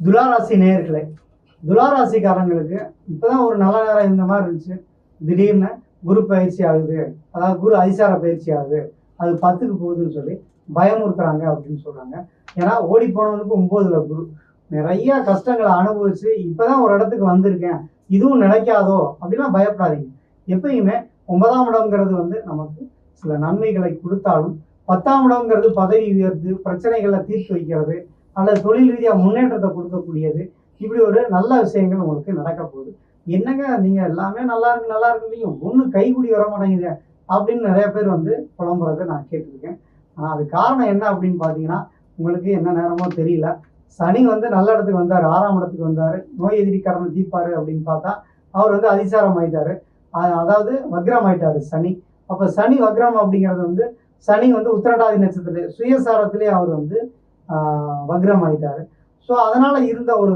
துளாராசி நேயர்களே, துளாராசிக்காரங்களுக்கு இப்பதான் ஒரு நல்ல நேரம் இந்த மாதிரி இருந்துச்சு. திடீர்னு குரு பயிற்சி ஆகுது, அதாவது குரு அதிசார பயிற்சி ஆகுது, அது 10க்கு போகுதுன்னு சொல்லி பயமுறுத்துறாங்க அப்படின்னு சொல்றாங்க. ஏன்னா ஓடி போனவனுக்கு 9ல குரு. நிறைய கஷ்டங்களை அனுபவிச்சு இப்பதான் ஒரு இடத்துக்கு வந்திருக்கேன், இதுவும் நிலைக்காதோ அப்படிலாம் பயப்படாதீங்க. எப்பயுமே 9ஆம் இடம்ங்கிறது நமக்கு சில நன்மைகளை கொடுத்தாலும் 10ஆம் இடம்ங்கிறது பதவி உயர்த்து, பிரச்சனைகளை தீர்த்து வைக்கிறது, அல்லது தொழில் ரீதியா முன்னேற்றத்தை கொடுக்கக்கூடியது. இப்படி ஒரு நல்ல விஷயங்கள் உங்களுக்கு நடக்க போகுது. என்னங்க நீங்க எல்லாமே நல்லா இருக்கு நீங்க ஒன்றும் கைகூடி வர மாட்டேங்குது அப்படின்னு நிறைய பேர் புலம்புறதை நான் கேட்டிருக்கேன். ஆனா அது காரணம் என்ன அப்படின்னு பாத்தீங்கன்னா, உங்களுக்கு என்ன நேரமோ தெரியல. சனி நல்ல இடத்துக்கு வந்தாரு, 6ஆம் இடத்துக்கு வந்தாரு. நோய் எதிரி கடனை தீர்ப்பாரு அப்படின்னு பார்த்தா அவர் அதிசாரம் ஆயிட்டாரு. அதாவது வக்ரம் ஆயிட்டாரு சனி. அப்ப சனி வக்ரம் அப்படிங்கிறது சனி உத்திரட்டாதி நட்சத்திரத்திலே சுயசாரத்திலே அவர் வக்ரம் ஆயிட்டாரு. ஸோ அதனால இருந்த ஒரு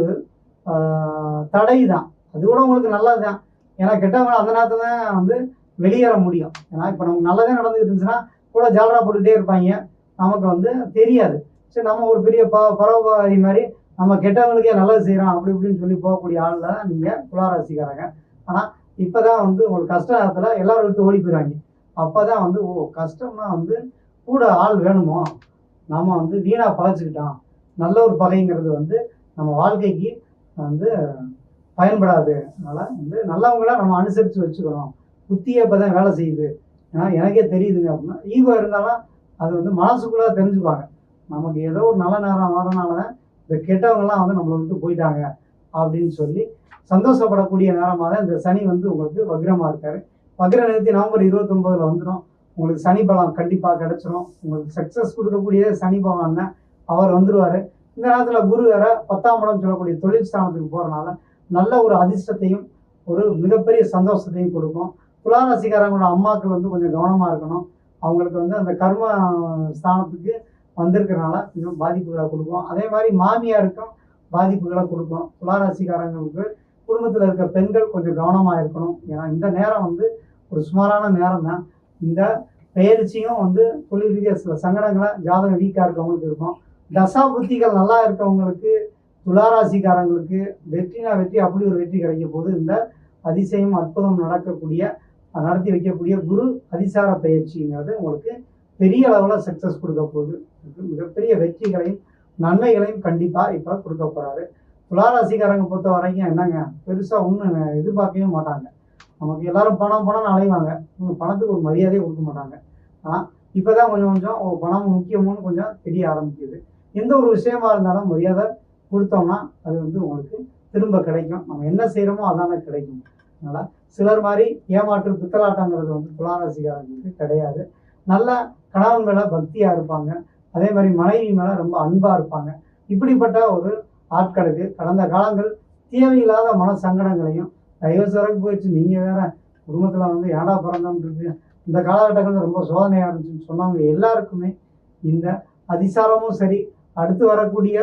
தடை தான். அது கூட உங்களுக்கு நல்லதுதான். ஏன்னா கெட்டவங்க அந்த நேரத்துல தான் வெளியேற முடியும். ஏன்னா இப்போ நமக்கு நல்லதே நடந்துகிட்டு இருந்துச்சுன்னா கூட ஜாலரா போட்டுக்கிட்டே இருப்பாங்க, நமக்கு தெரியாது. சரி நம்ம ஒரு பெரிய பரவாரி மாதிரி நம்ம கெட்டவங்களுக்கே நல்லது செய்யறோம் அப்படி இப்படின்னு சொல்லி போகக்கூடிய ஆள் தான் நீங்க துளாராசிக்காரங்க. ஆனா இப்பதான் உங்களுக்கு கஷ்ட நேரத்துல எல்லாரும் விட்டு ஓடி போயிடுவாங்க. அப்பதான் ஓ கஷ்டம்னா கூட ஆள் வேணுமோ, நம்ம வீணா பகைச்சுக்கிட்டோம், நல்ல ஒரு பகைங்கிறது நம்ம வாழ்க்கைக்கு பயன்படாது. அதனால நல்லவங்கள நம்ம அனுசரித்து வச்சுக்கணும். புத்தியே இப்போதான் வேலை செய்யுது, ஏன்னா எனக்கே தெரியுதுங்க அப்படின்னா ஈகோ இருந்தாலும் அது மனசுக்குள்ள தெரிஞ்சுப்பாங்க. நமக்கு ஏதோ ஒரு நல்ல நேரம் வரனால தான் இந்த கெட்டவங்கலாம் நம்மளை விட்டு போயிட்டாங்க அப்படின்னு சொல்லி சந்தோஷப்படக்கூடிய நேரமாக தான் இந்த சனி உங்களுக்கு வக்ரமாக இருக்காரு. வக்ர நிறுத்தி நவம்பர் 29ல் வந்துடும். உங்களுக்கு சனி பலம் கண்டிப்பாக கிடைச்சிரும். உங்களுக்கு சக்ஸஸ் கொடுக்கக்கூடிய சனி பகவான் அவர் வந்துடுவார். இந்த நேரத்தில் குரு வேற 10ஆம் இடம் சொல்லக்கூடிய தொழில் ஸ்தானத்துக்கு போகிறனால நல்ல ஒரு அதிர்ஷ்டத்தையும் ஒரு மிகப்பெரிய சந்தோஷத்தையும் கொடுக்கும். துளாராசிக்காரங்களோட அம்மாக்கள் கொஞ்சம் கவனமாக இருக்கணும். அவங்களுக்கு அந்த கர்ம ஸ்தானத்துக்கு வந்திருக்கிறனால இன்னும் பாதிப்புகளை கொடுக்கும். அதே மாதிரி மாமியாருக்கும் பாதிப்புகளை கொடுக்கும். துளாராசிக்காரங்களுக்கு குடும்பத்தில் இருக்க பெண்கள் கொஞ்சம் கவனமாக இருக்கணும். ஏன்னா இந்த நேரம் ஒரு சுமாரான நேரம் தான். இந்த பயிற்சியும் தொழில் ரீதியாக சில சங்கடங்களை ஜாதகம் வீக்காக இருக்கவங்களுக்கு இருக்கும். தசா புத்திகள் நல்லா இருக்கவங்களுக்கு துளாராசிக்காரங்களுக்கு வெற்றினா வெற்றி, அப்படி ஒரு வெற்றி கிடைக்க போது இந்த அதிசயம் அற்புதம் நடத்தி வைக்கக்கூடிய குரு அதிசார பயிற்சிங்கிறது உங்களுக்கு பெரிய அளவில் சக்ஸஸ் கொடுக்க போகுது. மிகப்பெரிய வெற்றிகளையும் நன்மைகளையும் கண்டிப்பாக இப்போ கொடுக்க போகிறாரு. துளாராசிக்காரங்க பொறுத்த வரைக்கும் என்னங்க பெருசாக ஒன்றும் எதிர்பார்க்கவே மாட்டாங்க. நமக்கு எல்லாரும் பணம்னு அலைவாங்க, பணத்துக்கு ஒரு மரியாதையே கொடுக்க மாட்டாங்க. ஆனால் இப்போ தான் கொஞ்சம் கொஞ்சம் பணம் முக்கியமுன்னு கொஞ்சம் தெரிய ஆரம்பிக்குது. எந்த ஒரு விஷயமா இருந்தாலும் மரியாதை கொடுத்தோம்னா அது உங்களுக்கு திரும்ப கிடைக்கும். நம்ம என்ன செய்கிறோமோ அதானே கிடைக்கும். அதனால் சிலர் மாதிரி ஏமாற்று பித்தலாட்டங்கிறது துளாராசிக்காரங்களுக்கு கிடையாது. நல்ல கணவன் மேலே பக்தியாக இருப்பாங்க. அதே மாதிரி மனைவி மேலே ரொம்ப அன்பாக இருப்பாங்க. இப்படிப்பட்ட ஒரு ஆட்களுக்கு கடந்த காலங்கள் தேவையில்லாத மன சங்கடங்களையும் டைவர்ஸ் வரைக்கும் போயிடுச்சு, நீங்கள் வேற குடும்பத்தில் ஏடா பிறந்தோம்னு இருக்கு, இந்த காலகட்டங்கள் ரொம்ப சோதனையாக இருந்துச்சுன்னு சொன்னவங்க எல்லாருக்குமே இந்த அதிசாரமும் சரி, அடுத்து வரக்கூடிய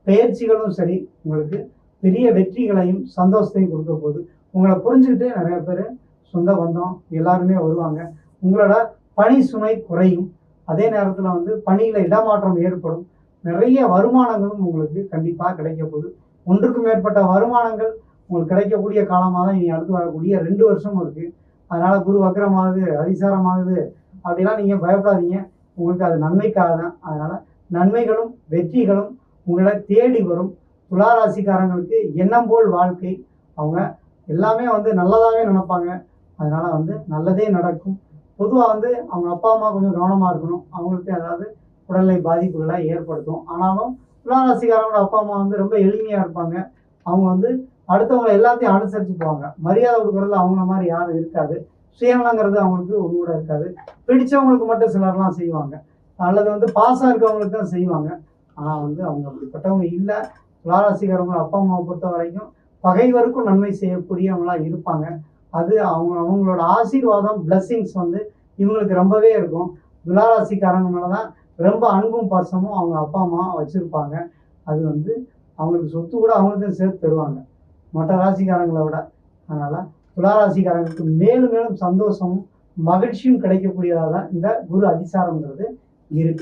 பயிற்சிகளும் சரி உங்களுக்கு பெரிய வெற்றிகளையும் சந்தோஷத்தையும் கொடுக்க போகுது. உங்களை புரிஞ்சுக்கிட்டு நிறைய பேர் சொந்த பந்தம் எல்லாருமே வருவாங்க. உங்களோட பணி சுமை குறையும். அதே நேரத்தில் பணியில் இடமாற்றம் ஏற்படும். நிறைய வருமானங்களும் உங்களுக்கு கண்டிப்பாக கிடைக்க போகுது. ஒன்றுக்கு மேற்பட்ட வருமானங்கள் உங்களுக்கு கிடைக்கக்கூடிய காலமாக தான் இனி அடுத்து வரக்கூடிய 2 வருஷம் இருக்குது. அதனால் குரு வக்ரமாகுது, அதிசாரமாகுது அப்படிலாம் நீங்கள் பயப்படாதீங்க. உங்களுக்கு அது நன்மைக்காக தான். அதனால் நன்மைகளும் வெற்றிகளும் உங்களை தேடி வரும். துளாராசிக்காரங்களுக்கு எண்ணம் போல் வாழ்க்கை. அவங்க எல்லாமே நல்லதாகவே நினைப்பாங்க. அதனால் நல்லதே நடக்கும். பொதுவாக அவங்க அப்பா அம்மா கொஞ்சம் கவனமாக இருக்கணும். அவங்களுக்கு ஏதாவது உடல்நிலை பாதிப்புகளை ஏற்படுத்தும். ஆனாலும் துளாராசிக்காரங்களோட அப்பா அம்மா ரொம்ப எளிமையாக இருப்பாங்க. அவங்க அடுத்தவங்களை எல்லாத்தையும் அனுசரித்து போவாங்க. மரியாதை கொடுக்குறதுல அவங்கள மாதிரி யாரும் இருக்காது. சுயநலங்கிறது அவங்களுக்கு ஒன்று கூட இருக்காது. பிடிச்சவங்களுக்கு மட்டும் சிலர்லாம் செய்வாங்க, அல்லது பாசம் இருக்கவங்களுக்கு தான் செய்வாங்க. ஆனால் அவங்க அப்படிப்பட்டவங்க இல்லை. துளாராசிக்காரங்களோட அப்பா அம்மாவை பொறுத்த வரைக்கும் பகைவருக்கும் நன்மை செய்யக்கூடியவங்களா இருப்பாங்க. அது அவங்களோட ஆசீர்வாதம் பிளஸ்ஸிங்ஸ் இவங்களுக்கு ரொம்பவே இருக்கும். துளாராசிக்காரங்க மேலே தான் ரொம்ப அன்பும் பாசமும் அவங்க அப்பா அம்மா வச்சுருப்பாங்க. அது அவங்களுக்கு சொத்து கூட அவங்களுக்கும் சேர்த்து தருவாங்க, மற்ற ராசிக்காரங்களை விட. அதனால் துளாராசிக்காரங்களுக்கு மேலும் மேலும் சந்தோஷமும் மகிழ்ச்சியும் கிடைக்கக்கூடியதாக தான் இந்த குரு அதிசாரம்ங்கிறது இருக்கு.